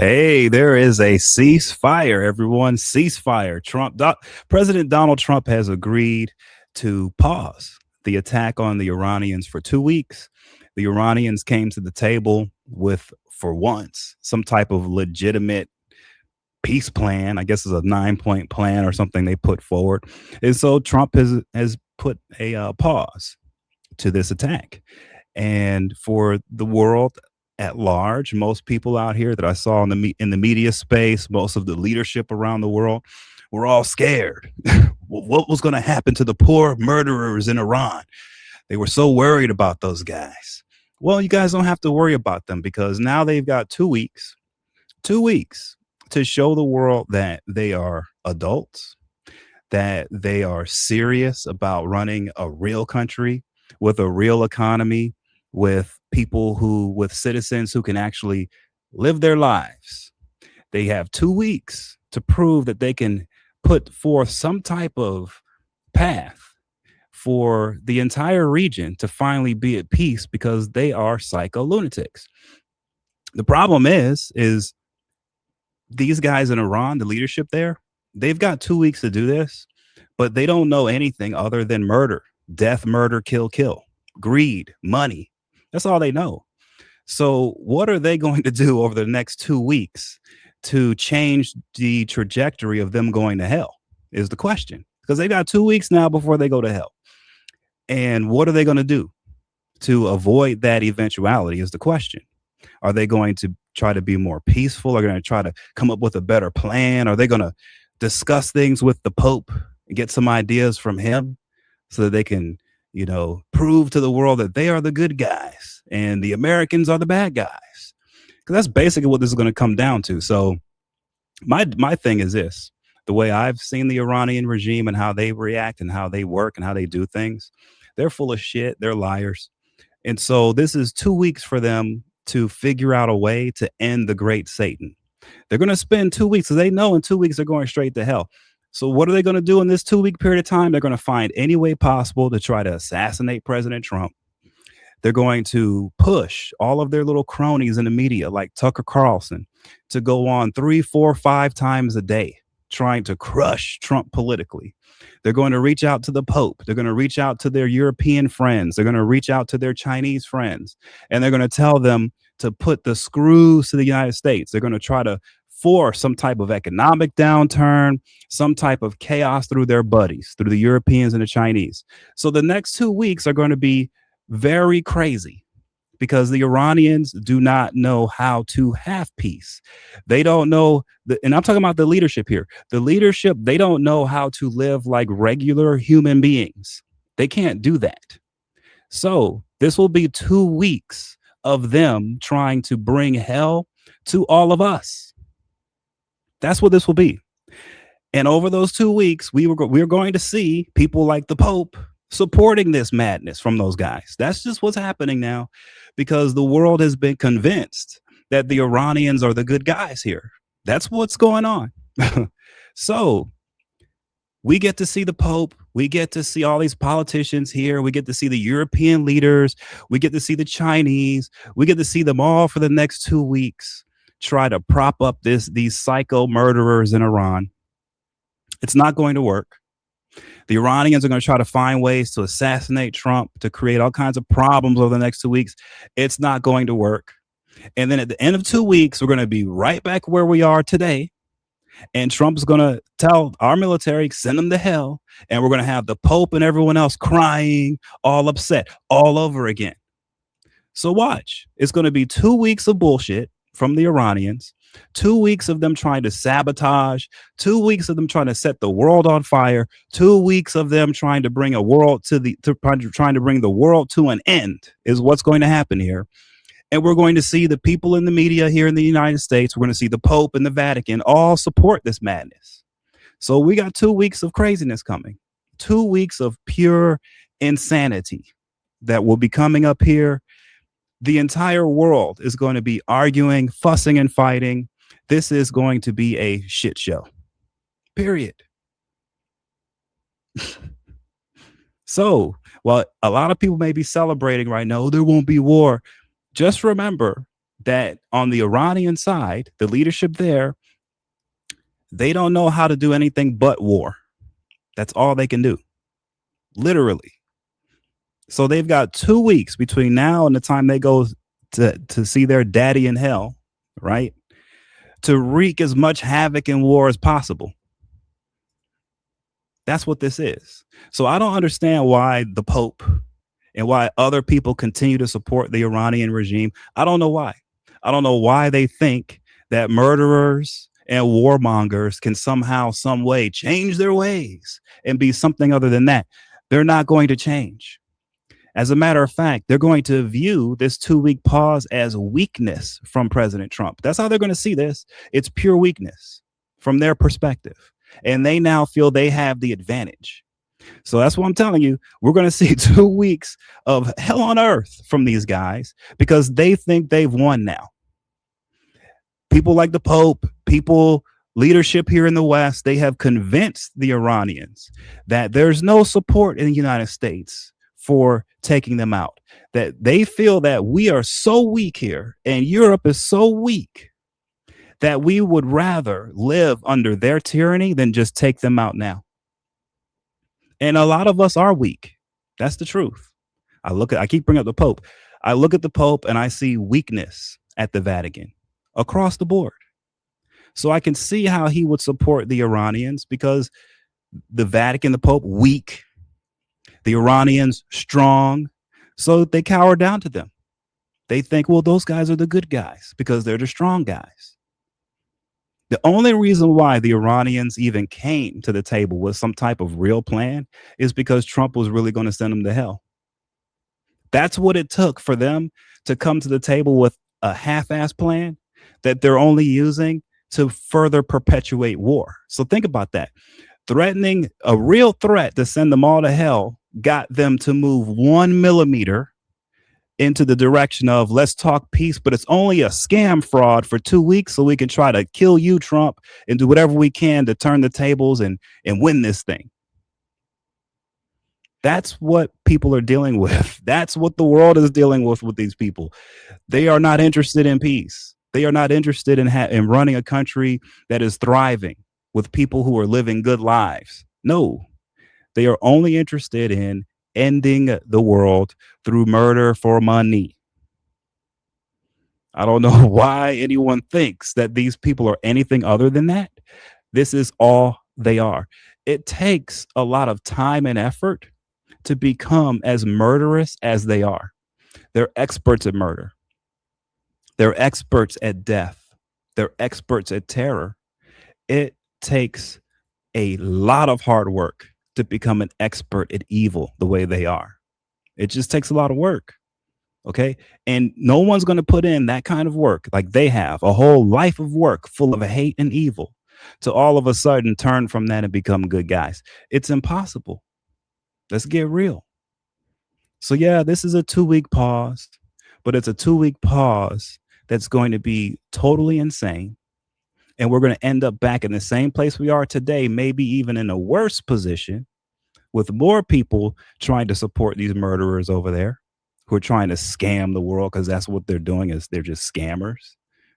Hey, there is a ceasefire, everyone. Ceasefire. President Donald Trump has agreed to pause the attack on the Iranians for 2 weeks. The Iranians came to the table with, for once, some type of legitimate peace plan. I guess it's a 9 point plan or something they put forward. And so Trump has put a pause to this attack. And for the world at large, most people out here that I saw in the media space, most of the leadership around the world, were all scared. What was going to happen to the poor murderers in Iran? They were so worried about those guys. Well, you guys don't have to worry about them because now they've got 2 weeks to show the world that they are adults, that they are serious about running a real country with a real economy, with citizens who can actually live their lives. They have 2 weeks to prove that they can put forth some type of path for the entire region to finally be at peace because they are psycho lunatics. The problem is these guys in Iran, the leadership there, they've got 2 weeks to do this, but they don't know anything other than murder, death, murder, kill, greed, money. That's all they know. So, what are they going to do over the next 2 weeks to change the trajectory of them going to hell? Is the question. Because they got 2 weeks now before they go to hell. And what are they going to do to avoid that eventuality? Is the question. Are they going to try to be more peaceful? Are they going to try to come up with a better plan? Are they going to discuss things with the Pope and get some ideas from him so that they can, prove to the world that they are the good guys and the Americans are the bad guys? Because that's basically what this is going to come down to. So my thing is this: the way I've seen the Iranian regime and how they react and how they work and how they do things, they're full of shit. They're liars. And so this is 2 weeks for them to figure out a way to end the great Satan. They're going to spend 2 weeks, so they know in 2 weeks they're going straight to hell. So what are they going to do in this 2 week period of time? They're going to find any way possible to try to assassinate President Trump. They're going to push all of their little cronies in the media like Tucker Carlson to go on 3, 4, 5 times a day trying to crush Trump politically. They're going to reach out to the Pope. They're going to reach out to their European friends. They're going to reach out to their Chinese friends. And they're going to tell them to put the screws to the United States. They're going to try to force some type of economic downturn, some type of chaos through their buddies, through the Europeans and the Chinese. So the next 2 weeks are going to be very crazy because the Iranians do not know how to have peace. They don't know, and I'm talking about the leadership here. The leadership, they don't know how to live like regular human beings. They can't do that. So this will be 2 weeks of them trying to bring hell to all of us. That's what this will be. And over those 2 weeks, we're going to see people like the Pope supporting this madness from those guys. That's just what's happening now because the world has been convinced that the Iranians are the good guys here. That's what's going on. So we get to see the Pope. We get to see all these politicians here. We get to see the European leaders. We get to see the Chinese. We get to see them all for the next 2 weeks try to prop up these psycho murderers in Iran. It's not going to work. The Iranians are going to try to find ways to assassinate Trump, to create all kinds of problems over the next 2 weeks. It's not going to work. And then at the end of 2 weeks, we're going to be right back where we are today. And Trump's going to tell our military, send them to hell. And we're going to have the Pope and everyone else crying, all upset, all over again. So watch. It's going to be 2 weeks of bullshit from the Iranians, 2 weeks of them trying to sabotage, 2 weeks of them trying to set the world on fire, 2 weeks of them trying to bring trying to bring the world to an end is what's going to happen here. And we're going to see the people in the media here in the United States. We're going to see the Pope and the Vatican all support this madness. So we got 2 weeks of craziness coming, 2 weeks of pure insanity that will be coming up here. The entire world is going to be arguing, fussing, and fighting. This is going to be a shit show. Period. So, while a lot of people may be celebrating right now, there won't be war. Just remember, that on the Iranian side, the leadership there, they don't know how to do anything but war. That's all they can do, literally. So they've got 2 weeks between now and the time they go to see their daddy in hell, right? To wreak as much havoc in war as possible. That's what this is. So I don't understand why the Pope and why other people continue to support the Iranian regime. I don't know why. I don't know why they think that murderers and warmongers can somehow, some way change their ways and be something other than that. They're not going to change. As a matter of fact, they're going to view this 2 week pause as weakness from President Trump. That's how they're going to see this. It's pure weakness from their perspective. And they now feel they have the advantage. So that's what I'm telling you. We're going to see 2 weeks of hell on earth from these guys because they think they've won now. People like the Pope, leadership here in the West, they have convinced the Iranians that there's no support in the United States for taking them out, that they feel that we are so weak here and Europe is so weak that we would rather live under their tyranny than just take them out now. And a lot of us are weak. That's the truth. I keep bringing up the Pope. I look at the Pope and I see weakness at the Vatican across the board. So I can see how he would support the Iranians because the Vatican, the Pope, weak, the Iranians strong. So they cower down to them. They think, well, those guys are the good guys because they're the strong guys. The only reason why the Iranians even came to the table with some type of real plan is because Trump was really going to send them to hell. That's what it took for them to come to the table with a half-ass plan that they're only using to further perpetuate war. So think about that. Threatening a real threat to send them all to hell got them to move 1 millimeter into the direction of let's talk peace, but it's only a scam fraud for 2 weeks so we can try to kill you, Trump, and do whatever we can to turn the tables and win this thing. That's what people are dealing with. That's what the world is dealing with these people. They are not interested in peace. They are not interested in running a country that is thriving with people who are living good lives. No, they are only interested in ending the world through murder for money. I don't know why anyone thinks that these people are anything other than that. This is all they are. It takes a lot of time and effort to become as murderous as they are. They're experts at murder. They're experts at death. They're experts at terror. It takes a lot of hard work to become an expert at evil the way they are. It just takes a lot of work. Okay. And no one's going to put in that kind of work like they have, a whole life of work full of hate and evil, to all of a sudden turn from that and become good guys. It's impossible. Let's get real. So, yeah, this is a 2 week pause, but it's a 2 week pause that's going to be totally insane. And we're going to end up back in the same place we are today, maybe even in a worse position, with more people trying to support these murderers over there who are trying to scam the world, because that's what they're doing, is they're just scammers,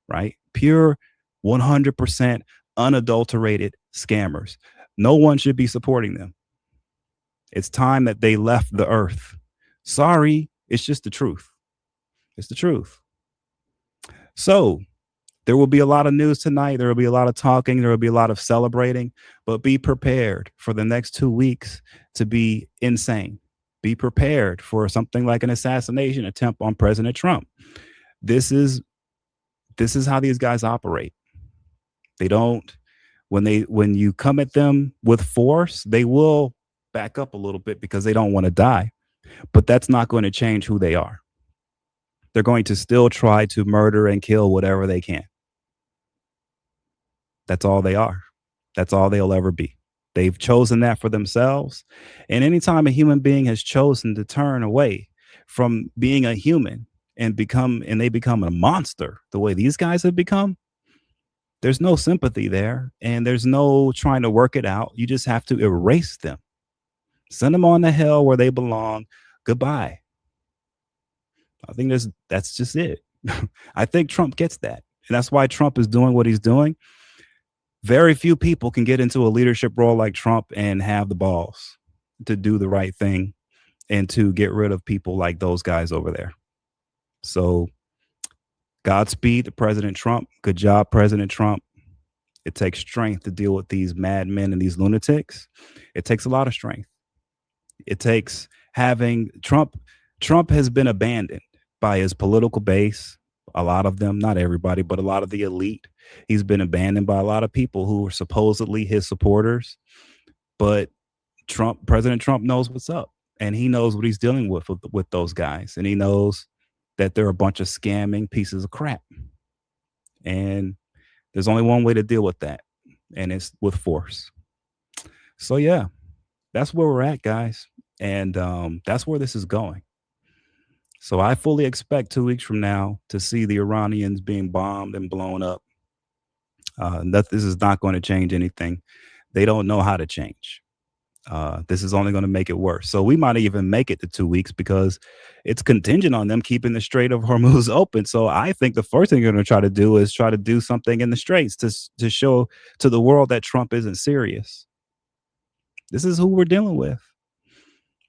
right? Pure 100% unadulterated scammers. No one should be supporting them. It's time that they left the earth. Sorry, it's just the truth. It's the truth. So there will be a lot of news tonight. There will be a lot of talking. There will be a lot of celebrating, but be prepared for the next 2 weeks to be insane. Be prepared for something like an assassination attempt on President Trump. This is how these guys operate. They don't, when you come at them with force, they will back up a little bit because they don't want to die, but that's not going to change who they are. They're going to still try to murder and kill whatever they can. That's all they are. That's all they'll ever be. They've chosen that for themselves. And anytime a human being has chosen to turn away from being a human and they become a monster the way these guys have become, there's no sympathy there and there's no trying to work it out. You just have to erase them. Send them on to hell where they belong. Goodbye. I think that's just it. I think Trump gets that. And that's why Trump is doing what he's doing. Very few people can get into a leadership role like Trump and have the balls to do the right thing and to get rid of people like those guys over there. So, Godspeed to President Trump. Good job, President Trump. It takes strength to deal with these madmen and these lunatics. It takes a lot of strength. It takes having Trump. Trump has been abandoned by his political base. A lot of them, not everybody, but a lot of the elite. He's been abandoned by a lot of people who are supposedly his supporters. But President Trump knows what's up, and he knows what he's dealing with those guys, and he knows that they're a bunch of scamming pieces of crap. And there's only one way to deal with that, and it's with force. So yeah, that's where we're at, guys, and that's where this is going. So I fully expect 2 weeks from now to see the Iranians being bombed and blown up. This is not going to change anything. They don't know how to change. This is only going to make it worse. So we might even make it to 2 weeks because it's contingent on them keeping the Strait of Hormuz open. So I think the first thing they're going to try to do is try to do something in the straits to show to the world that Trump isn't serious. This is who we're dealing with,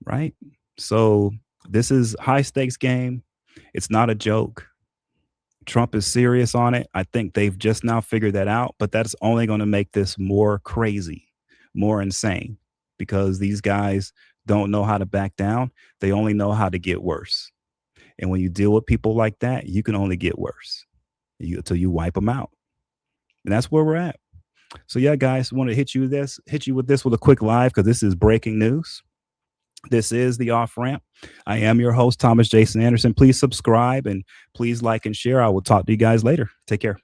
right? So this is high stakes game. It's not a joke. Trump is serious on it. I think they've just now figured that out, but that's only going to make this more crazy, more insane, because these guys don't know how to back down. They only know how to get worse. And when you deal with people like that, you can only get worse until you wipe them out. And that's where we're at. So yeah, guys, I want to hit you with this with a quick live because this is breaking news. This is the Off Ramp. I am your host, Thomas Jason Anderson. Please subscribe and please like and share. I will talk to you guys later. Take care.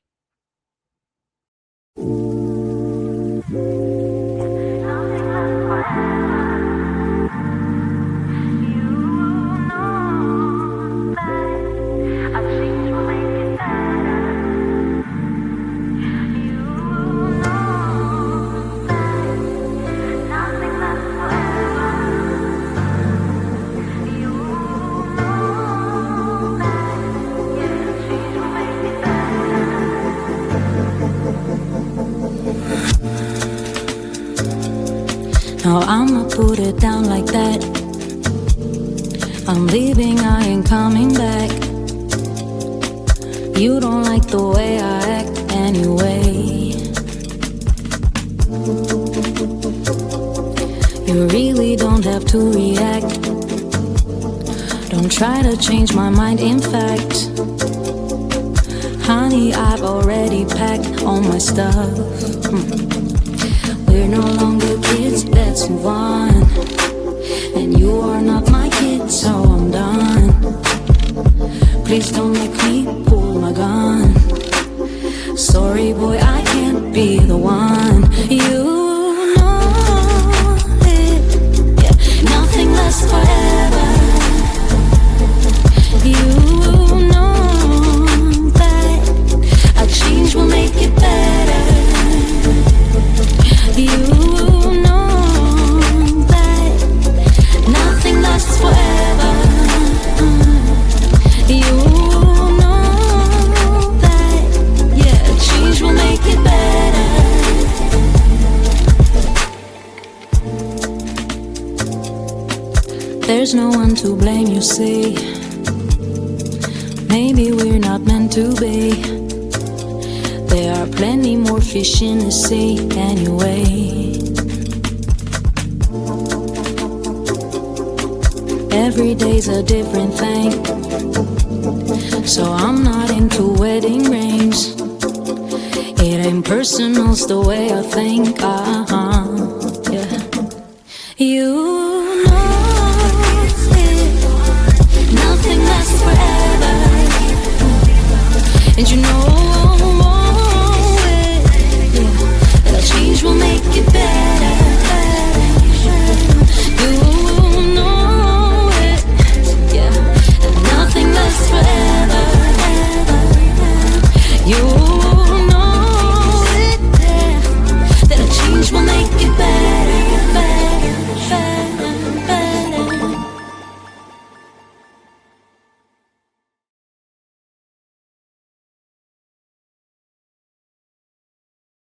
Now I'ma put it down like that. I'm leaving, I ain't coming back. You don't like the way I act anyway. You really don't have to react. Don't try to change my mind, in fact. Honey, I've already packed all my stuff. We're no longer kids, let's move on. And you are not my kid, so I'm done. Please don't make me pull my gun. Sorry boy, I can't be the one. You know it, yeah. Nothing lasts forever. You know that a change will make it better. You know that nothing lasts forever. You know that, yeah, change will make it better. There's no one to blame, you see. Maybe we're not meant to be. There are plenty more fish in the sea anyway. Every day's a different thing, so I'm not into wedding rings. It ain't personal, it's the way I think. Yeah. You